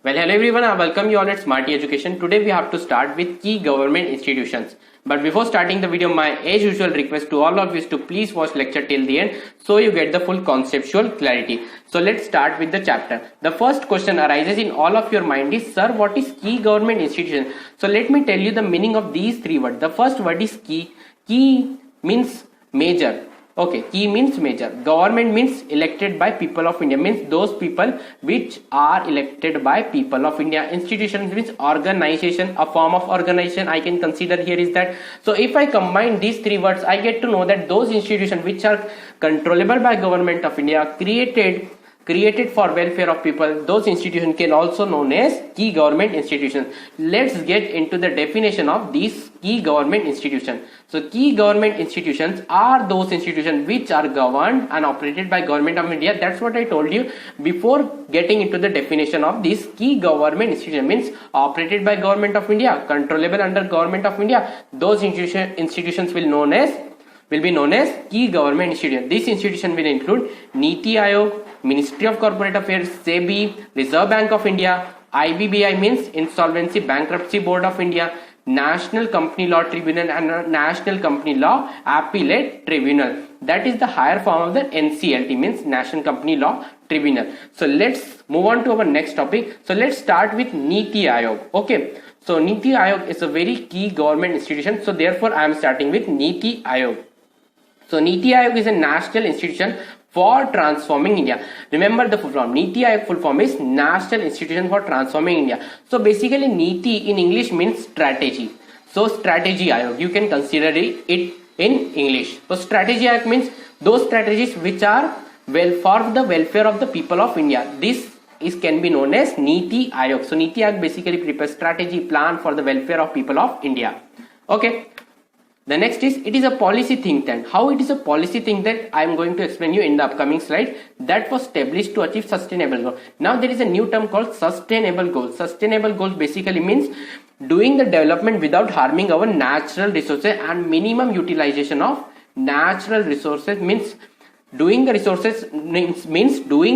Well, hello everyone. I welcome you all at Smarty Education. Today we have to start with key government institutions. But before starting the video, my as usual request to all of you is to please watch lecture till the end so you get the full conceptual clarity. So let's start with the chapter. The first question arises in all of your mind is, sir, what is key government institution? So let me tell you the meaning of these three words. The first word is key. Key means major. Okay, key means major. Government means elected by people of India, means those people which are elected by people of India. Institutions means organization, a form of organization I can consider here is that. So if I combine these three words, I get to know that those institutions which are controllable by government of India, created for welfare of people, those institutions can also known as key government institutions. Let's get into the definition of these key government institutions. So key government institutions are those institutions which are governed and operated by government of India. That's what I told you before getting into the definition of this key government institution, means operated by government of India, controllable under government of India. Those institutions will be known as key government institution. This institution will include Niti Aayog, Ministry of Corporate Affairs, SEBI, Reserve Bank of India, IBBI means Insolvency Bankruptcy Board of India, National Company Law Tribunal and National Company Law Appellate Tribunal. That is the higher form of the NCLT, means National Company Law Tribunal. So let's move on to our next topic. So let's start with Niti Aayog. Okay. So Niti Aayog is a very key government institution. So therefore I am starting with Niti Aayog. So Niti Aayog is a national institution for transforming India. Remember the full form. Niti Aayog full form is National Institution for Transforming India. So basically Niti in English means strategy. So Strategy Aayog, you can consider it in English. So Strategy Aayog means those strategies which are for the welfare of the people of India. This can be known as Niti Aayog. So Niti Aayog basically prepares strategy plan for the welfare of people of India. Okay. The next is, it is a policy think tank. How it is a policy think tank, I am going to explain you in the upcoming slide. That was established to achieve sustainable goals. Now there is a new term called sustainable goals. Sustainable goals basically means doing the development without harming our natural resources and minimum utilization of natural resources, means doing the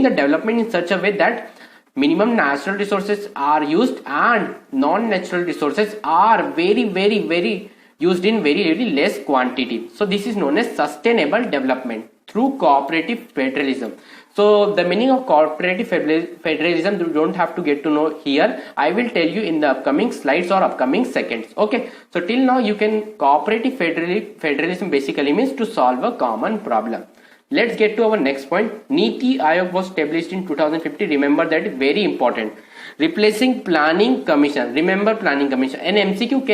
development in such a way that minimum natural resources are used and non-natural resources are very used in very less quantity. So this is known as sustainable development through cooperative federalism. So the meaning of cooperative federalism you don't have to get to know here. I will tell you in the upcoming slides or upcoming seconds. Okay. So till now you can cooperative federalism basically means to solve a common problem. Let's get to our next point. Niti Aayog was established in 2050. Remember that is very important. Replacing Planning Commission. Remember Planning Commission. An MCQ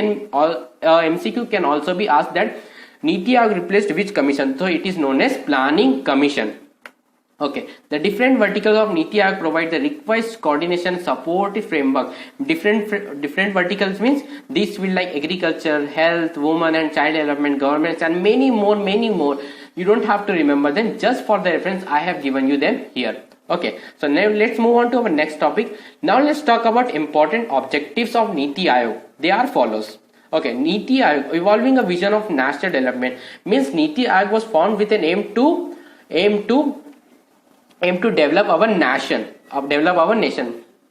can also be asked that Niti Aayog replaced which commission. So it is known as Planning Commission. Okay. The different verticals of Niti Aayog provide the request coordination support framework. Different verticals means this will like agriculture, health, women and child development, governments and many more. You don't have to remember them. Just for the reference I have given you them here. Okay, so now let's move on to our next topic. Now let's talk about important objectives of Niti Aayog. They are follows. Okay, Niti Aayog, evolving a vision of national development, means Niti Aayog was formed with an aim to develop our nation,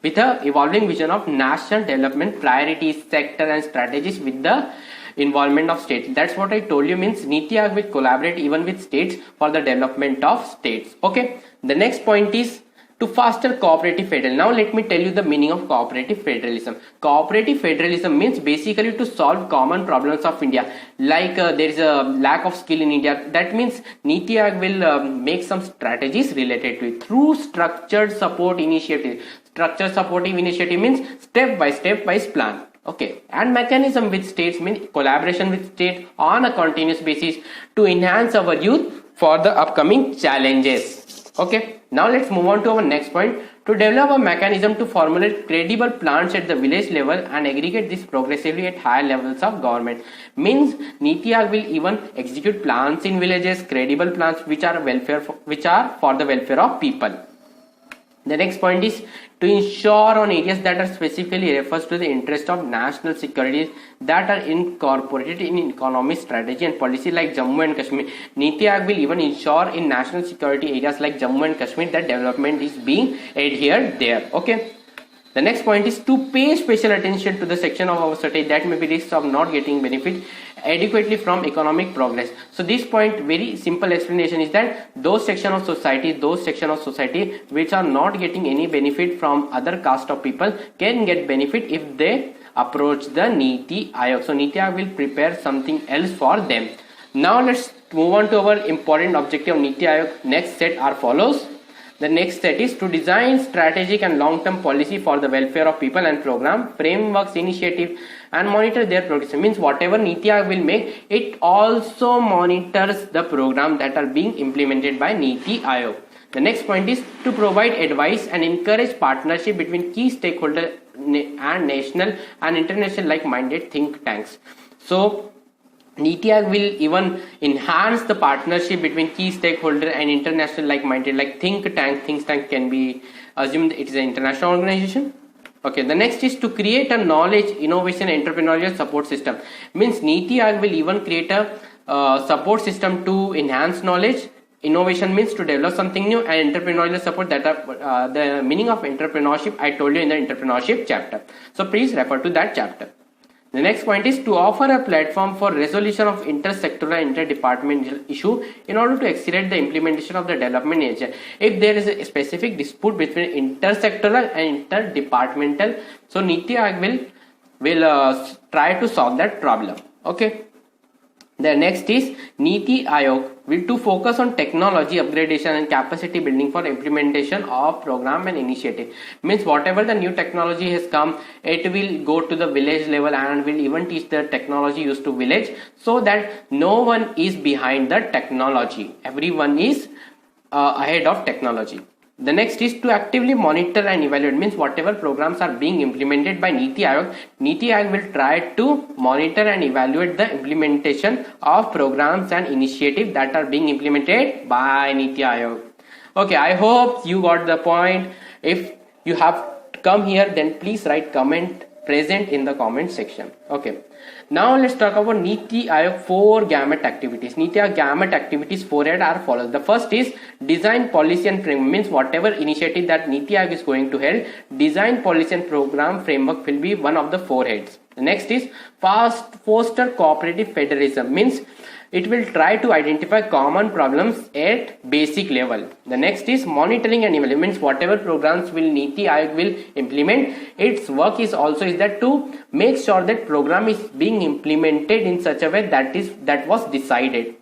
with a evolving vision of national development priorities, sector and strategies with the involvement of states. That's what I told you, means Niti Aayog will collaborate even with states for the development of states. Okay. The next point is to foster cooperative federalism. Now let me tell you the meaning of cooperative federalism. Cooperative federalism means basically to solve common problems of India. Like there is a lack of skill in India. That means Niti Aayog will make some strategies related to it through structured support initiative. Structured supportive initiative means step by step plan. Okay, and mechanism with states means collaboration with states on a continuous basis to enhance our youth for the upcoming challenges. Okay, now let's move on to our next point. To develop a mechanism to formulate credible plans at the village level and aggregate this progressively at higher levels of government. Means Niti Aayog will even execute plans in villages, credible plans which are for the welfare of people. The next point is to ensure on areas that are specifically refers to the interest of national security that are incorporated in economic strategy and policy like Jammu and Kashmir. Niti Aayog will even ensure in national security areas like Jammu and Kashmir that development is being adhered there. Okay. The next point is to pay special attention to the section of our society that may be risks of not getting benefit adequately from economic progress. So this point, very simple explanation is that those section of society which are not getting any benefit from other caste of people can get benefit if they approach the Niti Aayog. So Niti Aayog will prepare something else for them. Now let's move on to our important objective of Niti Aayog. Next set are follows. The next set is to design strategic and long-term policy for the welfare of people and program, frameworks, initiative, and monitor their progress. Means whatever Niti Aayog will make, it also monitors the program that are being implemented by Niti Aayog. The next point is to provide advice and encourage partnership between key stakeholders and national and international like-minded think tanks. So Niti Aayog will even enhance the partnership between key stakeholder and international like-minded, like think tank. Think tank can be assumed it is an international organization. Okay, the next is to create a knowledge, innovation, entrepreneurial support system. Means Niti Aayog will even create a support system to enhance knowledge. Innovation means to develop something new, and entrepreneurial support, that are the meaning of entrepreneurship I told you in the entrepreneurship chapter. So please refer to that chapter. The next point is to offer a platform for resolution of intersectoral and interdepartmental issue in order to accelerate the implementation of the development agenda. If there is a specific dispute between intersectoral and interdepartmental, so Niti Aayog will try to solve that problem. Okay. The next is Niti Aayog will to focus on technology upgradation and capacity building for implementation of program and initiative. Means whatever the new technology has come, it will go to the village level and will even teach the technology used to village, so that no one is behind the technology. Everyone is ahead of technology. The next is to actively monitor and evaluate. Means whatever programs are being implemented by Niti Aayog, Niti Aayog will try to monitor and evaluate the implementation of programs and initiatives that are being implemented by Niti Aayog. Okay, I hope you got the point. If you have come here, then please write comment present in the comment section. Okay. Now let's talk about Niti Aayog 4 gamut activities. Niti Aayog gamut activities 4 are follows. The first is design policy and framework. Means whatever initiative that Niti Aayog is going to hold, design policy and program framework will be one of the 4 heads. The next is foster cooperative federalism. Means it will try to identify common problems at basic level. The next is monitoring and evaluation. Means whatever programs will Niti Aayog will implement, its work is also is that to make sure that program is being implemented in such a way that was decided.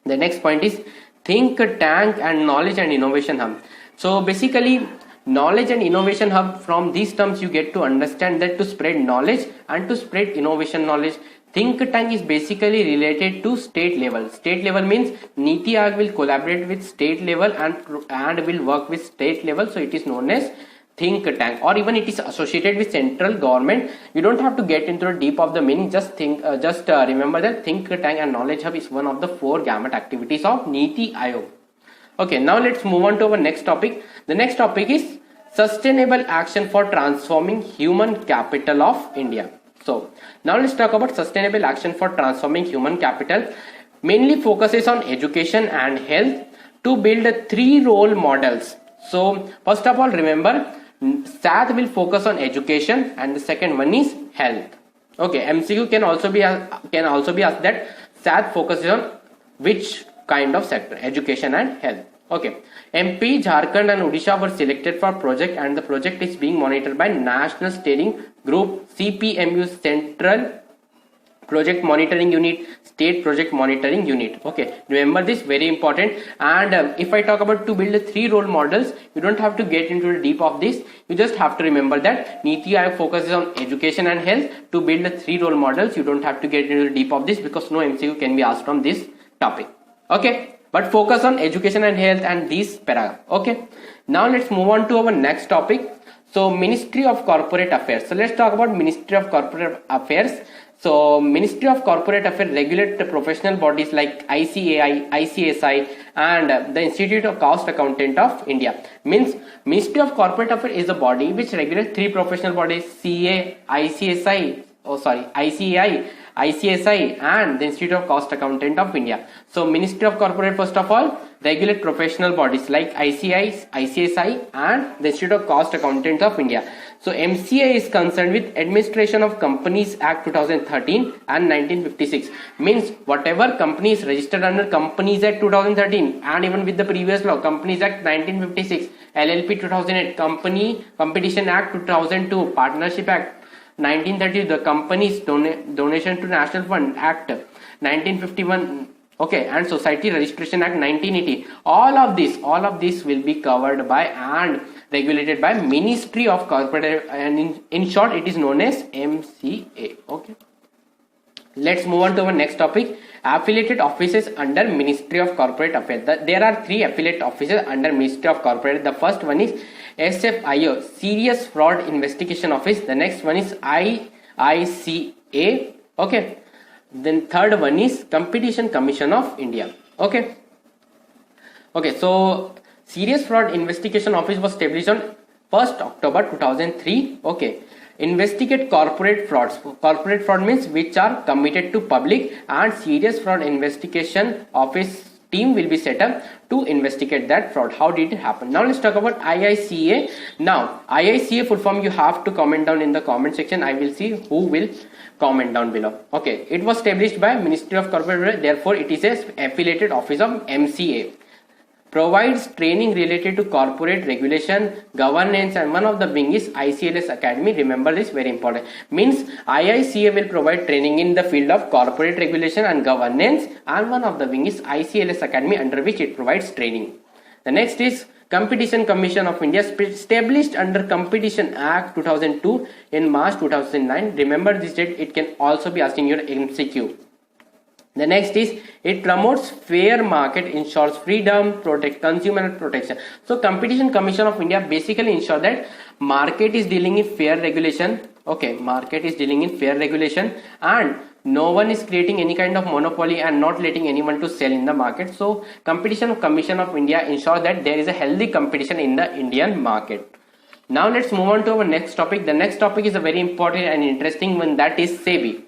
The next point is think tank and knowledge and innovation hub. So basically, knowledge and innovation hub, from these terms you get to understand that to spread knowledge and to spread innovation knowledge. Think tank is basically related to state level. State level means Niti Aayog will collaborate with state level and will work with state level. So it is known as think tank, or even it is associated with central government. You don't have to get into the deep of the meaning. Just remember that think tank and knowledge hub is one of the 4 gamut activities of Niti Aayog. Okay, now let's move on to our next topic. The next topic is sustainable action for transforming human capital of India. So now let's talk about sustainable action for transforming human capital. Mainly focuses on education and health to build 3 role models. So first of all, remember SAT will focus on education and the second one is health. Okay, MCQ can also be asked that SAT focuses on which kind of sector, education and health. Okay, MP, Jharkhand and Odisha were selected for project, and the project is being monitored by National Steering Group, CPMU, Central Project Monitoring Unit, State Project Monitoring Unit. Okay, remember this, very important. And if I talk about to build 3 role models, you don't have to get into the deep of this. You just have to remember that Niti Aayog focuses on education and health to build 3 role models. You don't have to get into the deep of this because no MCQ can be asked from this topic. Okay, but focus on education and health and these paragraph. Okay, now let's move on to our next topic. So Ministry of Corporate Affairs. So let's talk about Ministry of Corporate Affairs. So Ministry of Corporate Affairs regulate the professional bodies like ICAI, ICSI and the Institute of Cost Accountant of India. Means Ministry of Corporate Affairs is a body which regulates 3 professional bodies: CA, ICSI, ICAI ICSI and the Institute of Cost Accountant of India. So Ministry of Corporate, first of all, regulate professional bodies like ICSI and the Institute of Cost Accountant of India. So MCA is concerned with Administration of Companies Act 2013 and 1956. Means whatever company is registered under Companies Act 2013 and even with the previous law, Companies Act 1956, LLP 2008, Competition Act 2002, Partnership Act 1930, the Companies Donation to National Fund Act 1951, okay, and Society Registration Act 1980. All of this will be covered by and regulated by Ministry of Corporate, and in short it is known as MCA. Okay, let's move on to our next topic, affiliated offices under Ministry of Corporate Affairs. There are 3 affiliate offices under Ministry of Corporate. The first one is SFIO, Serious Fraud Investigation Office. The next one is IICA. Okay, then third one is Competition Commission of India. Okay, so Serious Fraud Investigation Office was established on 1st October 2003. Okay, investigate corporate frauds. Corporate fraud means which are committed to public, and Serious Fraud Investigation Office team will be set up to investigate that fraud. How did it happen? Now let's talk about IICA. Now IICA full form you have to comment down in the comment section. I will see who will comment down below. Okay, it was established by Ministry of Corporate, therefore it is a affiliated office of MCA. Provides training related to corporate regulation, governance, and one of the wing is ICLS Academy. Remember this, very important. Means IICA will provide training in the field of corporate regulation and governance, and one of the wing is ICLS Academy, under which it provides training. The next is Competition Commission of India, established under Competition Act 2002 in March 2009. Remember this date, it can also be asked in your MCQ. The next is it promotes fair market, ensures freedom, protects consumer protection. So Competition Commission of India basically ensure that market is dealing in fair regulation. Okay, market is dealing in fair regulation, and no one is creating any kind of monopoly and not letting anyone to sell in the market. So Competition Commission of India ensure that there is a healthy competition in the Indian market. Now let's move on to our next topic. The next topic is a very important and interesting one, that is SEBI.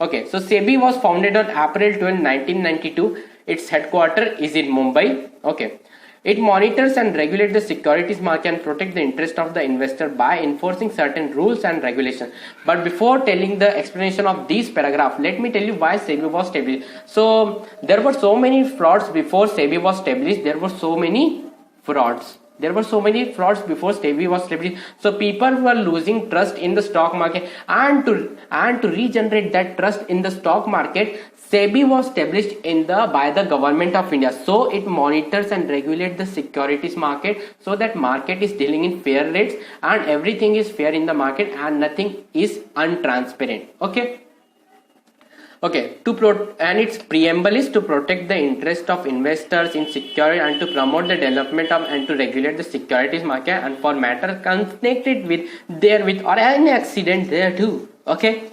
Okay, so SEBI was founded on April 12, 1992. Its headquarters is in Mumbai. Okay, it monitors and regulates the securities market and protects the interest of the investor by enforcing certain rules and regulations. But before telling the explanation of this paragraph, let me tell you why SEBI was established. So there were so many frauds before SEBI was established. There were so many frauds before SEBI was established. So people were losing trust in the stock market, and to regenerate that trust in the stock market, SEBI was established by the government of India. So it monitors and regulates the securities market, so that market is dealing in fair rates and everything is fair in the market and nothing is untransparent. Okay, and its preamble is to protect the interest of investors in security and to promote the development of and to regulate the securities market and for matter connected with therewith or any accident there too. Okay,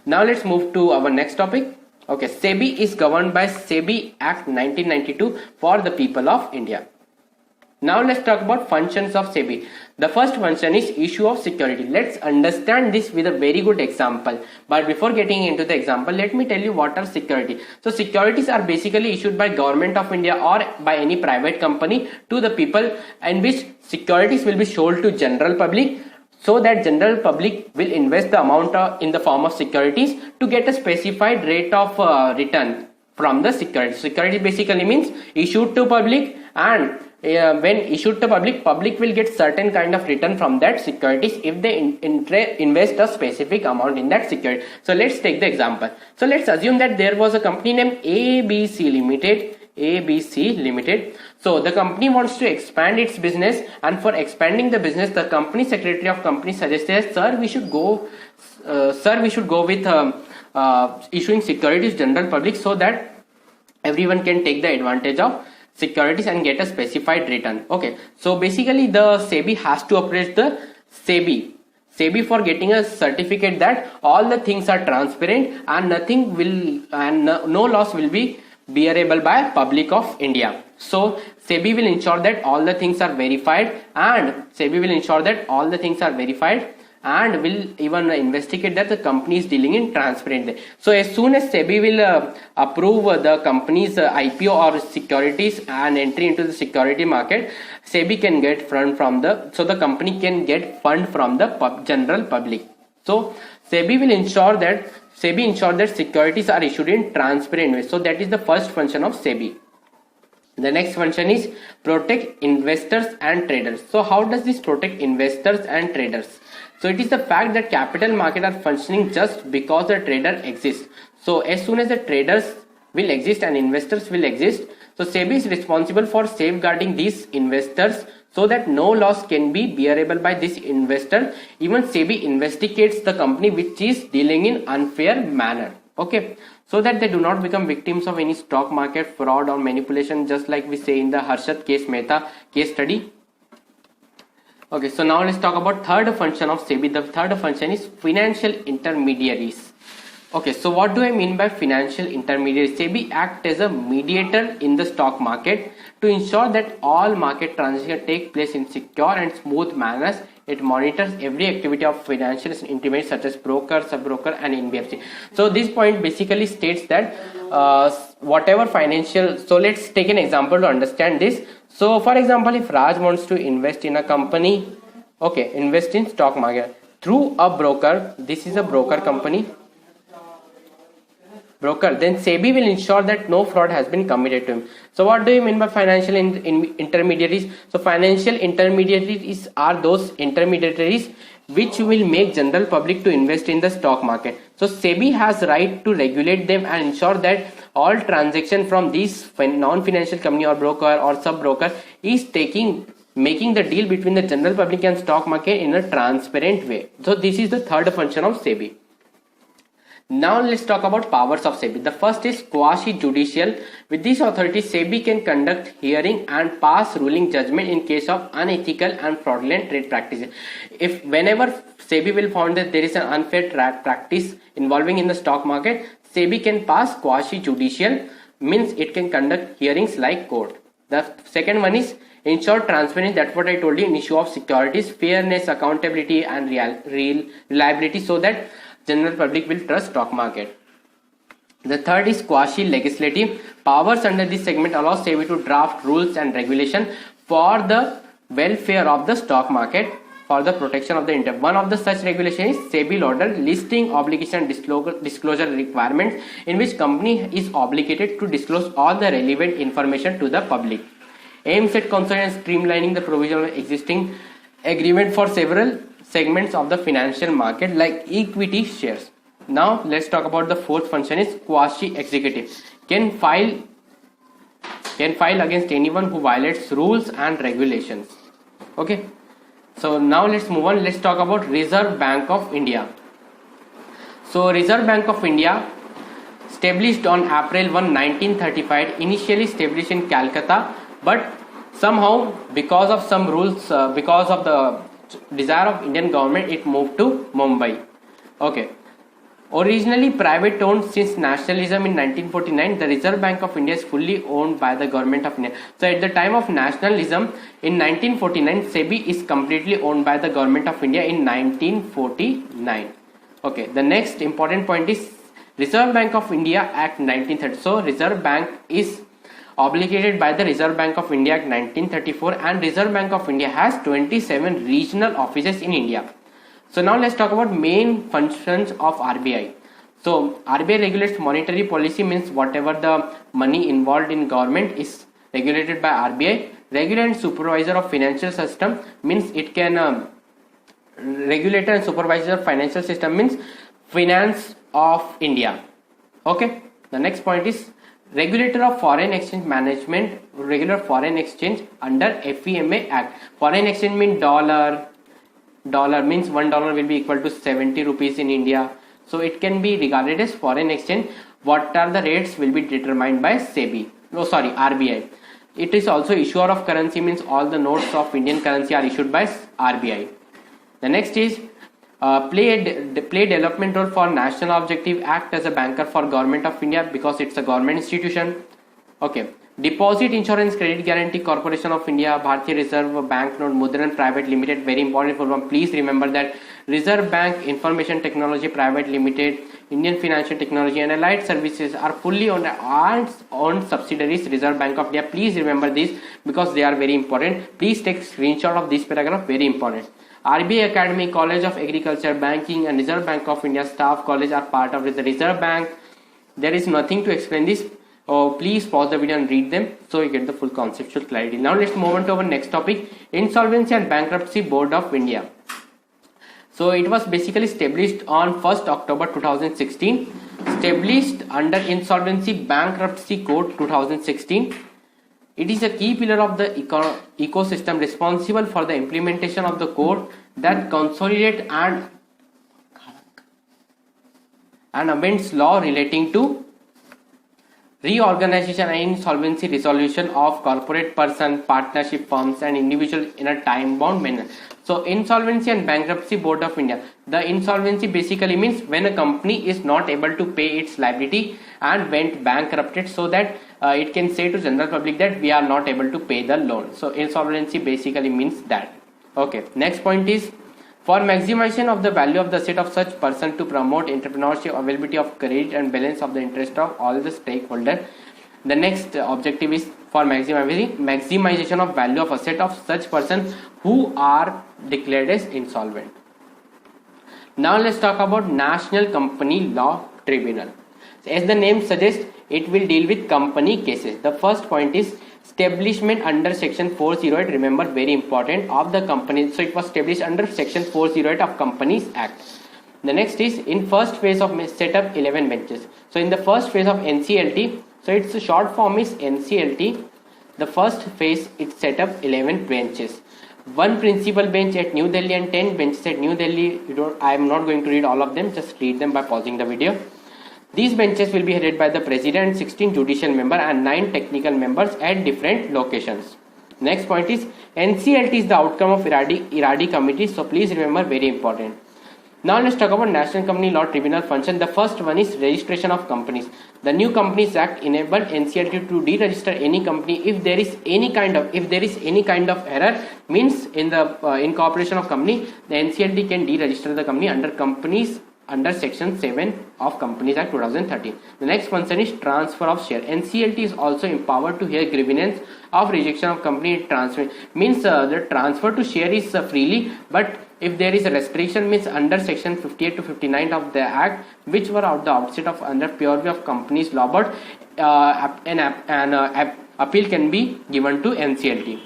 now let's move to our next topic. Okay, SEBI is governed by SEBI Act 1992 for the people of India. Now let's talk about functions of SEBI. The first function is issue of security. Let's understand this with a very good example. But before getting into the example, let me tell you what are security. So securities are basically issued by government of India or by any private company to the people, in which securities will be sold to general public, so that general public will invest the amount in the form of securities to get a specified rate of return from the security. Security basically means issued to public, and when issued to public will get certain kind of return from that securities if they invest a specific amount in that security. So let's take the example. So let's assume that there was a company named ABC Limited. So the company wants to expand its business, and for expanding the business, the company secretary of company suggested, sir, we should go with issuing securities general public, so that everyone can take the advantage of securities and get a specified return. Okay, so basically the SEBI has to operate the SEBI for getting a certificate that all the things are transparent and no loss will be bearable by public of India. So SEBI will ensure that all the things are verified, and will even investigate that the company is dealing in transparent way. So as soon as SEBI will approve the company's IPO or securities and entry into the security market, SEBI can get fund from the company can get fund from the general public. So SEBI ensure that securities are issued in transparent way. So that is the first function of SEBI. The next function is protect investors and traders. So how does this protect investors and traders? So it is the fact that capital market are functioning just because the trader exists. So as soon as the traders will exist and investors will exist, so SEBI is responsible for safeguarding these investors so that no loss can be bearable by this investor. Even SEBI investigates the company which is dealing in unfair manner. Okay, so that they do not become victims of any stock market fraud or manipulation, just like we say in the Harshad Case Mehta case study. Okay, so now let's talk about third function of SEBI. The third function is financial intermediaries. Okay, so what do I mean by financial intermediaries? SEBI acts as a mediator in the stock market to ensure that all market transactions take place in secure and smooth manners. It monitors every activity of financial intermediaries such as broker, sub-broker and NBFC. So this point basically states that whatever financial, so let's take an example to understand this. So for example, if Raj wants to invest in a company, okay, invest in stock market through a broker, this is a broker company, then SEBI will ensure that no fraud has been committed to him. So what do you mean by financial intermediaries? So financial intermediaries are those intermediaries which will make general public to invest in the stock market. So SEBI has right to regulate them and ensure that all transaction from these non-financial company or broker or sub-broker is making the deal between the general public and stock market in a transparent way. So this is the third function of SEBI. Now let's talk about powers of SEBI. The first is quasi-judicial. With this authority, SEBI can conduct hearing and pass ruling judgment in case of unethical and fraudulent trade practices. If whenever SEBI will find that there is an unfair practice involving in the stock market, SEBI can pass quasi-judicial, means it can conduct hearings like court. The second one is ensure transparency. That's what I told you in issue of securities, fairness, accountability and reliability, so that general public will trust stock market. The third is quasi-legislative. Powers under this segment allow SEBI to draft rules and regulation for the welfare of the stock market, for the protection of the interest. One of the such regulation is SEBI order listing obligation disclosure requirements, in which company is obligated to disclose all the relevant information to the public. Aims at consolidating and streamlining the provision of existing agreement for several segments of the financial market like equity shares. Now let's talk about the fourth function is quasi-executive. Can file against anyone who violates rules and regulations. Okay, so now let's move on. Let's talk about Reserve Bank of India. So Reserve Bank of India, established on April 1, 1935, initially established in Calcutta, but somehow because of some rules, because of the desire of Indian government, it moved to Mumbai. Okay. Originally private owned since nationalism in 1949, the Reserve Bank of India is fully owned by the government of India. So at the time of nationalism in 1949, SEBI is completely owned by the government of India in 1949. Okay. The next important point is Reserve Bank of India Act 1930. So Reserve Bank is obligated by the Reserve Bank of India Act 1934, and Reserve Bank of India has 27 regional offices in India. So now let's talk about main functions of RBI. So RBI regulates monetary policy, means whatever the money involved in government is regulated by RBI. Regulator and supervisor of financial system, means it can regulator and supervisor of financial system means finance of India. Okay. The next point is regulator of foreign exchange management, regular foreign exchange under FEMA Act. Foreign exchange means dollar means $1 will be equal to 70 rupees in India. So it can be regarded as foreign exchange. What are the rates will be determined by RBI. It is also issuer of currency, means all the notes of Indian currency are issued by RBI. The next is play development role for national objective, act as a banker for government of India because it's a government institution. Okay. Deposit Insurance Credit Guarantee Corporation of India, Bharatiya Reserve Bank Note Mudran Private Limited, very important for one. Please remember that Reserve Bank, Information Technology Private Limited, Indian Financial Technology and Allied Services are fully owned subsidiaries Reserve Bank of India. Please remember this because they are very important. Please take screenshot of this paragraph, very important. RBI Academy, College of Agriculture, Banking and Reserve Bank of India Staff College are part of the Reserve Bank. There is nothing to explain this. Please pause the video and read them so you get the full conceptual clarity. Now let's move on to our next topic, Insolvency and Bankruptcy Board of India. So it was basically established on 1st October 2016, established under Insolvency Bankruptcy Code 2016. It is a key pillar of the ecosystem responsible for the implementation of the code that consolidate and amends law relating to reorganization and insolvency resolution of corporate person, partnership firms and individuals in a time-bound manner. So Insolvency and Bankruptcy Board of India. The insolvency basically means when a company is not able to pay its liability and went bankrupted, so that it can say to general public that we are not able to pay the loan. So insolvency basically means that. Okay, next point is, for maximization of the value of the asset of such person to promote entrepreneurship, availability of credit and balance of the interest of all the stakeholders. The next objective is for maximization of value of asset of such person who are declared as insolvent. Now let's talk about National Company Law Tribunal. As the name suggests, it will deal with company cases. The first point is establishment under section 408, remember, very important, of the company. So it was established under section 408 of Companies Act. The next is in first phase of set up 11 benches. So in the first phase of NCLT, so its short form is NCLT. The first phase it set up 11 benches. One principal bench at New Delhi and 10 benches at New Delhi. I am not going to read all of them, just read them by pausing the video. These benches will be headed by the president, 16 judicial members and 9 technical members at different locations. Next point is NCLT is the outcome of IRADI committee. So please remember, very important. Now let's talk about National Company Law Tribunal function. The first one is registration of companies. The new Companies Act enabled NCLT to deregister any company if there is any kind of error. Means in the incorporation of company, the NCLT can deregister the company under companies under section 7 of Companies Act 2013. The next concern is transfer of share. NCLT is also empowered to hear grievance of rejection of company transfer. Means the transfer to share is freely, but if there is a restriction, means under section 58 to 59 of the Act, which were at the outset of under purview of Companies Law Board, an appeal can be given to NCLT.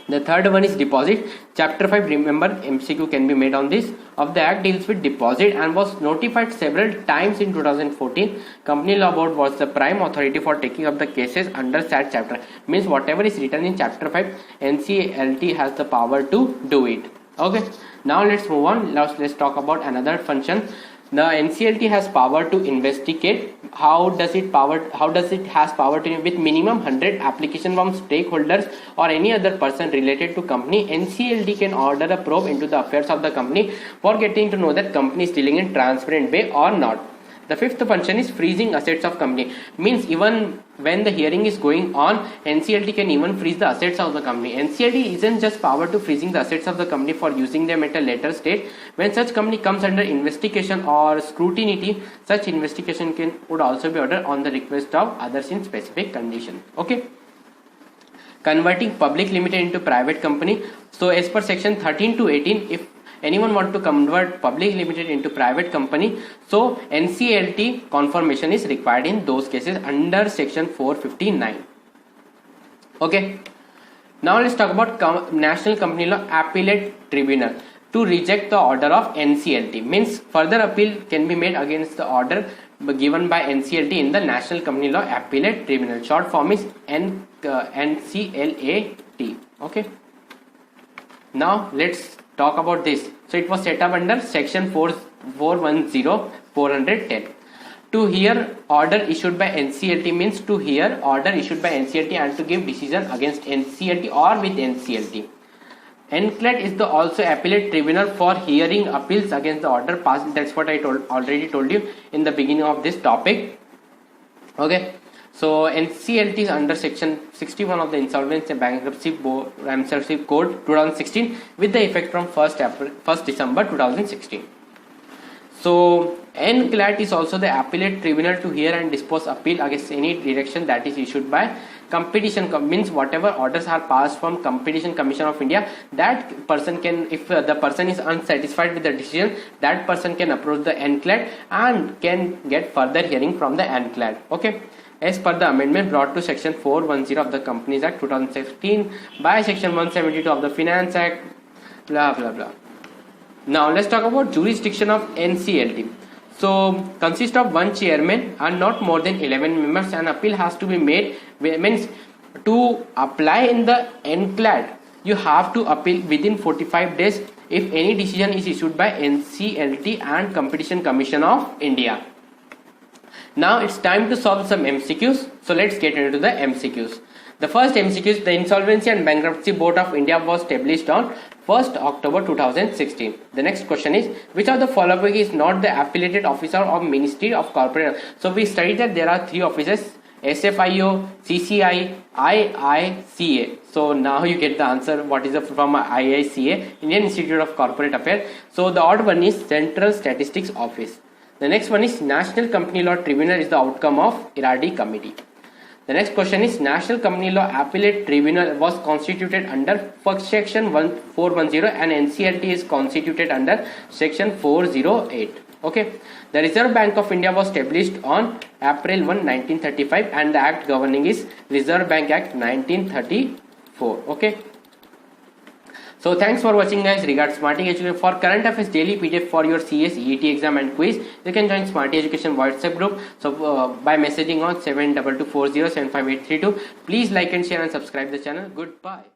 The third one is deposit. Chapter 5, remember, MCQ can be made on this, of the Act deals with deposit and was notified several times in 2014. Company Law Board was the prime authority for taking up the cases under that chapter. Means whatever is written in chapter 5, NCLT has the power to do it. Okay, now let's move on. Let's talk about another function. The NCLT has power to investigate. How does it has power to, with minimum 100 application from stakeholders or any other person related to company, NCLT can order a probe into the affairs of the company for getting to know that company is dealing in transparent way or not. The fifth function is freezing assets of company. Means even when the hearing is going on, NCLT can even freeze the assets of the company. NCLT isn't just power to freezing the assets of the company for using them at a later stage. When such company comes under investigation or scrutiny, such investigation would also be ordered on the request of others in specific condition. Okay. Converting public limited into private company. So as per section 13 to 18, if anyone want to convert public limited into private company, so NCLT confirmation is required in those cases under section 459. Okay, now let's talk about National Company Law Appellate Tribunal to reject the order of NCLT. Means further appeal can be made against the order given by NCLT in the National Company Law Appellate Tribunal. Short form is NCLAT. Okay, now let's talk about this. So it was set up under section 410 to hear order issued by NCLT. Means to hear order issued by NCLT and to give decision against NCLT or with NCLT. NCLAT is the also appellate tribunal for hearing appeals against the order passed. That's what I already told you in the beginning of this topic. Okay, So NCLT is under section 61 of the Insolvency and Bankruptcy Code 2016 with the effect from 1st December 2016. So NCLAT is also the appellate tribunal to hear and dispose appeal against any direction that is issued by competition, means whatever orders are passed from Competition Commission of India, that person can, if the person is unsatisfied with the decision, that person can approach the NCLAT and can get further hearing from the NCLAT. Okay. As per the amendment brought to section 410 of the Companies Act 2016 by section 172 of the Finance Act, blah blah blah. Now let's talk about jurisdiction of NCLT. So consists of one chairman and not more than 11 members. An appeal has to be made, means to apply in the NCLAT you have to appeal within 45 days if any decision is issued by NCLT and Competition Commission of India. Now it's time to solve some MCQs. So let's get into the MCQs. The first MCQ is the Insolvency and Bankruptcy Board of India was established on 1st October 2016. The next question is, which of the following is not the affiliated officer of Ministry of Corporate? So we studied that there are three offices: SFIO, CCI, IICA. So now you get the answer. What is the from IICA? Indian Institute of Corporate Affairs. So the odd one is Central Statistics Office. The next one is National Company Law Tribunal is the outcome of IRADI committee. The next question is National Company Law Appellate Tribunal was constituted under section 410 and NCLT is constituted under section 408. Okay. The Reserve Bank of India was established on April 1, 1935 and the act governing is Reserve Bank Act 1934. Okay. So thanks for watching guys. Regards Smarty Education. For current affairs daily PDF for your CS, EET exam and quiz, you can join Smarty Education WhatsApp group. So by messaging on 7224075832. Please like and share and subscribe the channel. Goodbye.